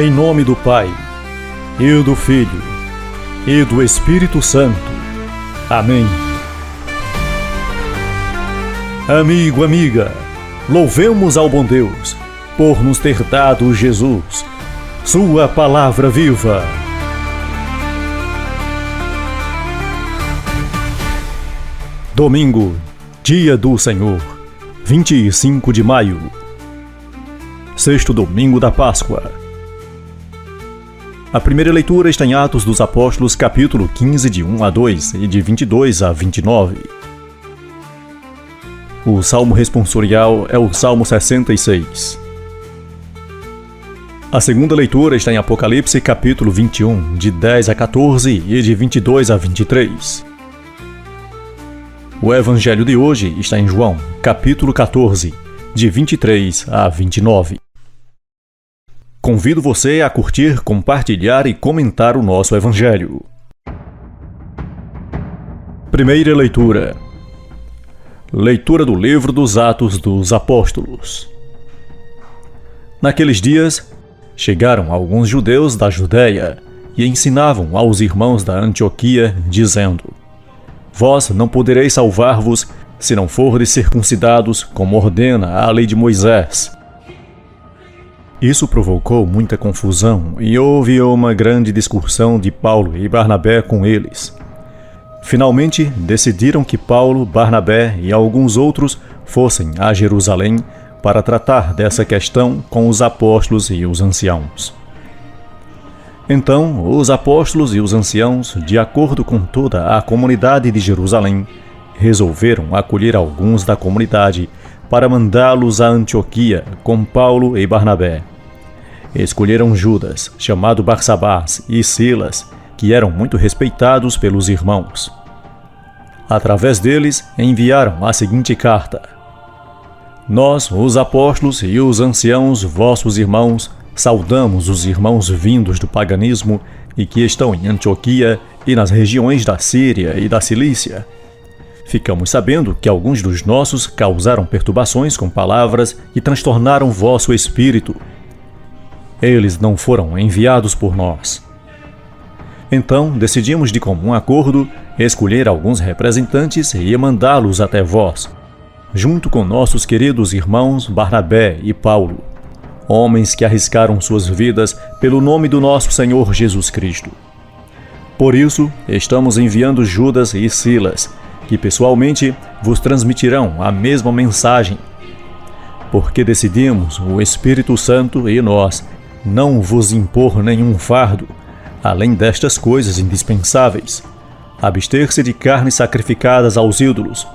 Em nome do Pai, e do Filho, e do Espírito Santo. Amém. Amigo, amiga, louvemos ao bom Deus por nos ter dado Jesus, sua palavra viva. Domingo, dia do Senhor, 25 de maio. Sexto domingo da Páscoa. A primeira leitura está em Atos dos Apóstolos, capítulo 15, de 1 a 2 e de 22 a 29. O salmo responsorial é o Salmo 66. A segunda leitura está em Apocalipse, capítulo 21, de 10 a 14 e de 22 a 23. O evangelho de hoje está em João, capítulo 14, de 23 a 29. Convido você a curtir, compartilhar e comentar o nosso evangelho. Primeira leitura. Leitura do livro dos Atos dos Apóstolos. Naqueles dias, chegaram alguns judeus da Judéia e ensinavam aos irmãos da Antioquia, dizendo: Vós não podereis salvar-vos se não fordes circuncidados, como ordena a lei de Moisés. Isso provocou muita confusão e houve uma grande discussão de Paulo e Barnabé com eles. Finalmente, decidiram que Paulo, Barnabé e alguns outros fossem a Jerusalém para tratar dessa questão com os apóstolos e os anciãos. Então, os apóstolos e os anciãos, de acordo com toda a comunidade de Jerusalém, resolveram acolher alguns da comunidade para mandá-los a Antioquia com Paulo e Barnabé. Escolheram Judas, chamado Barsabás, e Silas, que eram muito respeitados pelos irmãos. Através deles, enviaram a seguinte carta: Nós, os apóstolos e os anciãos, vossos irmãos, saudamos os irmãos vindos do paganismo e que estão em Antioquia e nas regiões da Síria e da Cilícia. Ficamos sabendo que alguns dos nossos causaram perturbações com palavras e transtornaram vosso espírito. Eles não foram enviados por nós. Então decidimos de comum acordo escolher alguns representantes e mandá-los até vós, junto com nossos queridos irmãos Barnabé e Paulo, homens que arriscaram suas vidas pelo nome do nosso Senhor Jesus Cristo. Por isso, estamos enviando Judas e Silas, que pessoalmente vos transmitirão a mesma mensagem, porque decidimos, o Espírito Santo e nós, não vos impor nenhum fardo, além destas coisas indispensáveis: abster-se de carnes sacrificadas aos ídolos,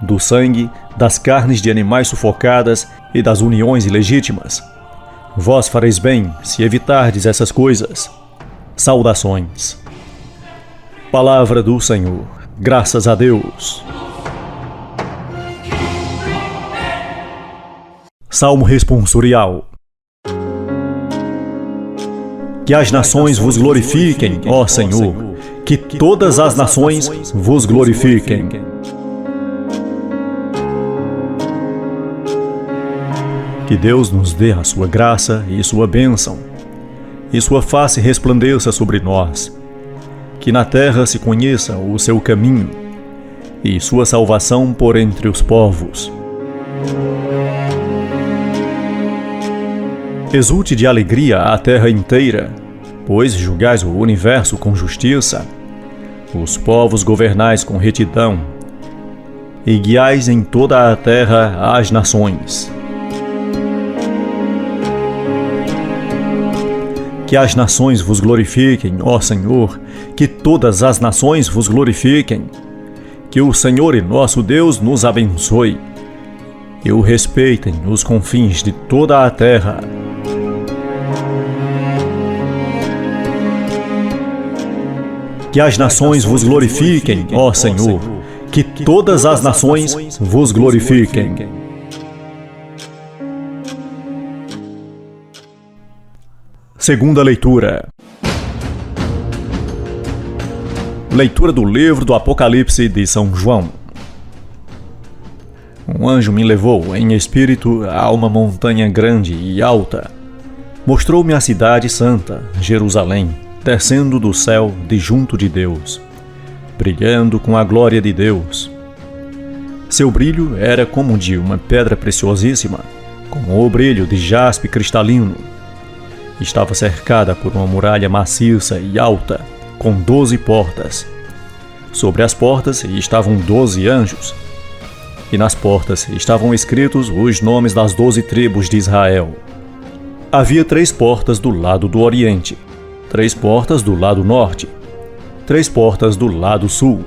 do sangue, das carnes de animais sufocadas e das uniões ilegítimas. Vós fareis bem se evitardes essas coisas. Saudações. Palavra do Senhor. Graças a Deus. Salmo responsorial. Que as nações vos glorifiquem, ó Senhor, que todas as nações vos glorifiquem. Que Deus nos dê a sua graça e sua bênção, e sua face resplandeça sobre nós. Que na terra se conheça o seu caminho, e sua salvação por entre os povos. Exulte de alegria a terra inteira, pois julgais o universo com justiça. Os povos governais com retidão, e guiais em toda a terra as nações. Que as nações vos glorifiquem, ó Senhor, que todas as nações vos glorifiquem. Que o Senhor e nosso Deus nos abençoe, e o respeitem os confins de toda a terra. Que as nações vos glorifiquem, ó Senhor, que todas as nações vos glorifiquem. Segunda leitura. Leitura do livro do Apocalipse de São João. Um anjo me levou em espírito a uma montanha grande e alta, Mostrou-me a cidade santa, Jerusalém, descendo do céu de junto de Deus, brilhando com a glória de Deus. Seu brilho era como de uma pedra preciosíssima, como o brilho de jaspe cristalino. Estava cercada por uma muralha maciça e alta, com 12 portas. Sobre as portas estavam 12 anjos, e nas portas estavam escritos os nomes das 12 tribos de Israel. Havia 3 portas do lado do oriente, 3 portas do lado norte, 3 portas do lado sul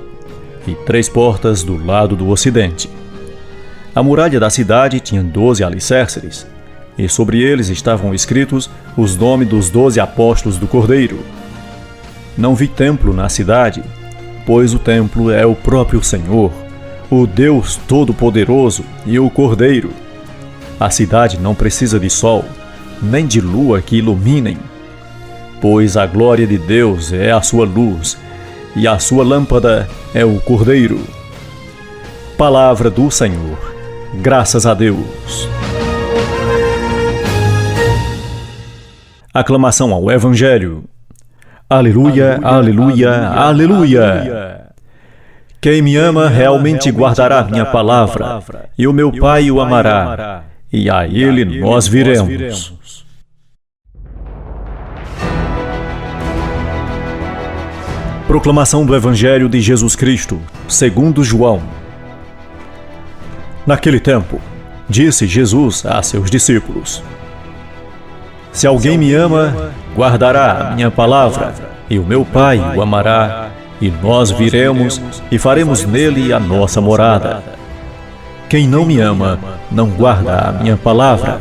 e 3 portas do lado do ocidente. A muralha da cidade tinha 12 alicerces, e sobre eles estavam escritos os nomes dos 12 apóstolos do Cordeiro. Não vi templo na cidade, pois o templo é o próprio Senhor, o Deus Todo-Poderoso e o Cordeiro. A cidade não precisa de sol, nem de lua que iluminem, pois a glória de Deus é a sua luz, e a sua lâmpada é o Cordeiro. Palavra do Senhor. Graças a Deus. Aclamação ao Evangelho. Aleluia, aleluia, aleluia. Quem me ama realmente guardará minha palavra, e o meu Pai o amará, e a ele nós viremos. Proclamação do Evangelho de Jesus Cristo, segundo João. Naquele tempo, disse Jesus a seus discípulos: Se alguém me ama, guardará a minha palavra, e o meu Pai o amará, e nós viremos e faremos nele a nossa morada. Quem não me ama, não guarda a minha palavra,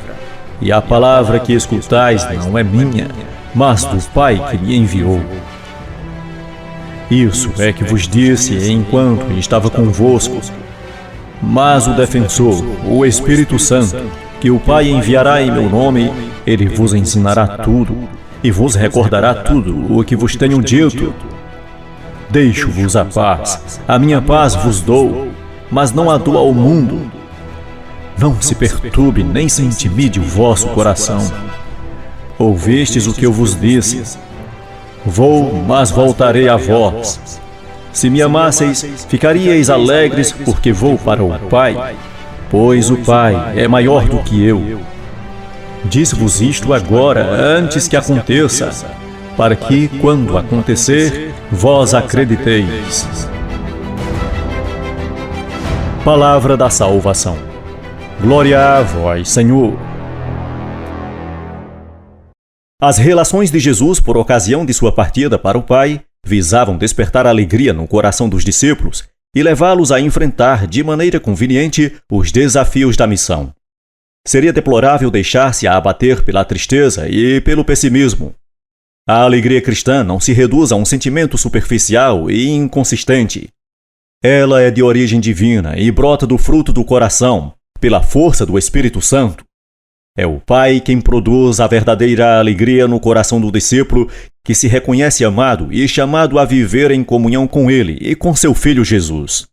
e a palavra que escutais não é minha, mas do Pai que me enviou. Isso é que vos disse enquanto estava convosco. Mas o Defensor, o Espírito Santo, que o Pai enviará em meu nome, ele vos ensinará tudo e vos recordará tudo o que vos tenho dito. Deixo-vos a paz, a minha paz vos dou, mas não a dou ao mundo. Não se perturbe nem se intimide o vosso coração. Ouvistes o que eu vos disse. Vou, mas voltarei a vós. Se me amasseis, ficaríeis alegres, porque vou para o Pai, pois o Pai é maior do que eu. Disse-vos isto agora, antes que aconteça, para que, quando acontecer, vós acrediteis. Palavra da salvação. Glória a vós, Senhor. As relações de Jesus por ocasião de sua partida para o Pai visavam despertar alegria no coração dos discípulos e levá-los a enfrentar de maneira conveniente os desafios da missão. Seria deplorável deixar-se abater pela tristeza e pelo pessimismo. A alegria cristã não se reduz a um sentimento superficial e inconsistente. Ela é de origem divina e brota do fruto do coração, pela força do Espírito Santo. É o Pai quem produz a verdadeira alegria no coração do discípulo que se reconhece amado e chamado a viver em comunhão com Ele e com seu Filho Jesus.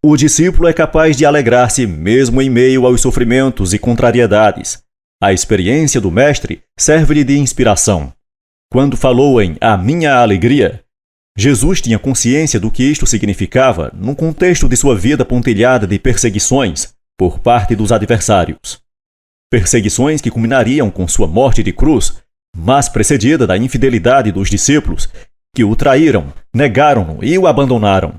O discípulo é capaz de alegrar-se mesmo em meio aos sofrimentos e contrariedades. A experiência do Mestre serve-lhe de inspiração. Quando falou em "a minha alegria", Jesus tinha consciência do que isto significava no contexto de sua vida pontilhada de perseguições por parte dos adversários. Perseguições que culminariam com sua morte de cruz, mas precedida da infidelidade dos discípulos, que o traíram, negaram-no e o abandonaram.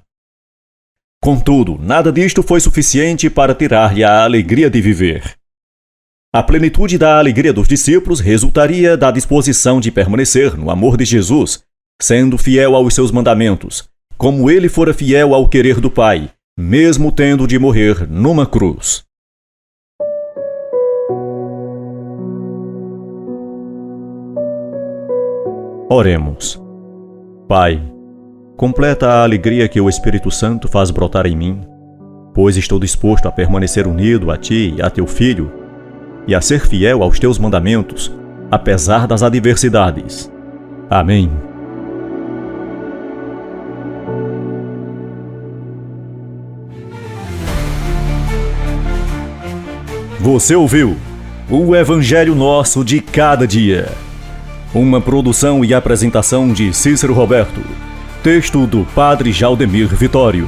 Contudo, nada disto foi suficiente para tirar-lhe a alegria de viver. A plenitude da alegria dos discípulos resultaria da disposição de permanecer no amor de Jesus, sendo fiel aos seus mandamentos, como ele fora fiel ao querer do Pai, mesmo tendo de morrer numa cruz. Oremos. Pai, completa a alegria que o Espírito Santo faz brotar em mim, pois estou disposto a permanecer unido a Ti e a Teu Filho, e a ser fiel aos Teus mandamentos, apesar das adversidades. Amém. Você ouviu o Evangelho Nosso de Cada Dia. Uma produção e apresentação de Cícero Roberto. Texto do Padre Jaldemir Vitório.